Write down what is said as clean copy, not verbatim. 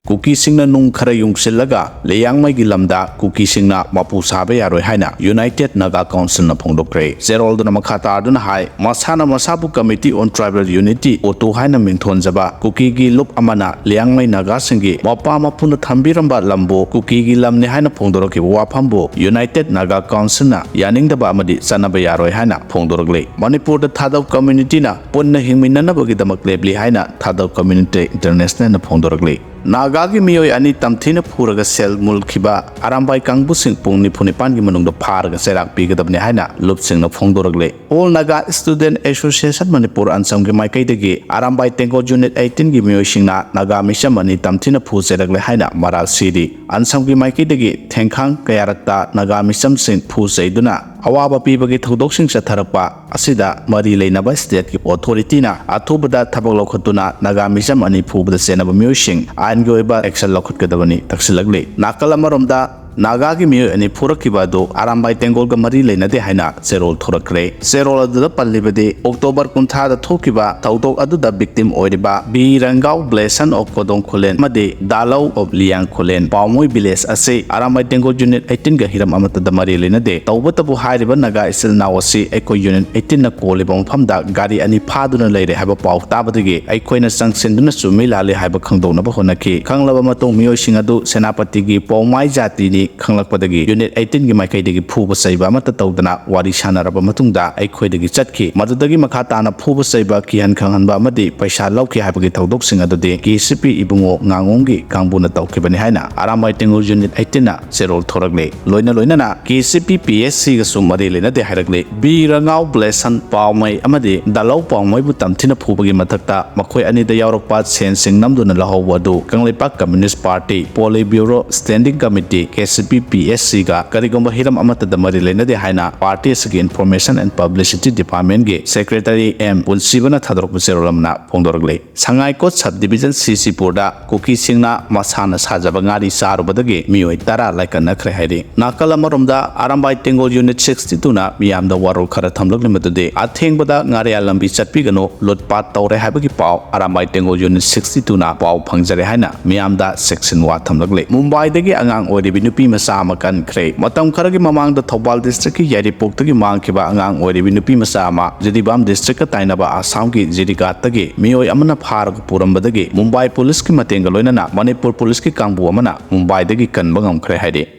Kuki singna nung khara yungsilaga leyangmai gi lamda Kuki singna mapu sabe yaroi haina United Naga Council na phongdokre zerol duna makhata aduna hai masana masabu Committee on Tribal Unity otu haina mingthon jaba Kuki gi lup amana leyangmai naga singi mapa mapuna thambiramba lambo Kuki gi lamne haina phongdoroki wafambo United Naga Council na yaningdaba amadi sanaba yaroi haina phongdorogle Manipur da thadaw community na punna hingminanabagi damak lebli haina thadaw community international na phongdorogle Naga gi miyoi ani tamthina phuraga sel mulkhiba arambai kangbu sing pung ni phunipan gi manungda pharaga serak pigadabne haina lupsing na phongdorogle All Naga Student Association Manipur ansam gi maikai degi arambai tengo unit 18 gi miyoi singna Naga mission ani tamthina phu seragle haina maral sidi ansam gi maikai degi thengkhang kayarakta Naga mission sing phu seiduna awaba pibagi thodok sing satharakpa asida Mari Leinade state ki authority na athubada thabak lokhatuna Naga mission ani phubada senaba miyoi sing angoiba action lokhatgadabani taksilagle nakalamaramda Naga gi miyoi ani phurakibado arambai tengol ga Mari Leinade haina serol thorakre serol adu pallibade October 30 da thokiba thaudok adu da victim oiriba birangau blesson of kodong kholen made dalau of liang kholen pawmoi village ase arambai tengol unit 18 ga hiram amata da Mari Leinade tawbatabu hairiba Naga isil nawasi eko unit 18 na koliba mafamda gari ani phaduna leire haiba paw tabadagi aikoina sangsenduna sumi lale haiba khangdona ba honaki khanglaba matong miyoi singadu senapati gi pawmai jati ni khanglakpadagi unit 18 gi maikai phuba saiba amata tawdana wari sanaraba matungda aikhoidagi chatki madudagi makha tana phuba saiba kihan khanghanba amadi paisa lawki haibagi tawdok sing adudi KCP ibungo ngangonggi kangbuna tawkibani haina arambai tengur unit 18 na serol thoragle loina na KCP PSC ga sum Mari Leinade hairakle birangau blesson pawmai amadi dalau pawmai bu tamthina phubagi mathakta makhoi ani da yaurokpa sen sing namduna lahawadu Kangleipak Communist Party Politburo Standing Committee PSC ga karigomba hiram amata da Mari Leinade haina party sagi Information and Publicity Department ge Secretary M Punsibana thadrok serolamna phongdorogle Sangai Kot Subdivision CC Porda Kuki singna masana sajaba ngari sarubadagi miyoi tara laikatnakhre hairi nakalamaramda arambai tengol unit 62 na miyamda warol khara thamlokle matude athengbada ngari alambi chatpigano lotpat tawre habagi paw arambai tengol unit 62 na paw phangjare haina miyamda section 1 thamlokle Mumbai dagi angang oribi nupi masa amakan khre matam kharagi mamang da Thobal district ki Yaripok tagi mangkiba angang oribi nupi masa ama Jidibam district ka tainaba Assam ki Jirigat tagi miyoi amana pharag purambadagi Mumbai police ki matenga loinana Manipur police ki kangbu amana Mumbai dagi kanba ngamkhre haide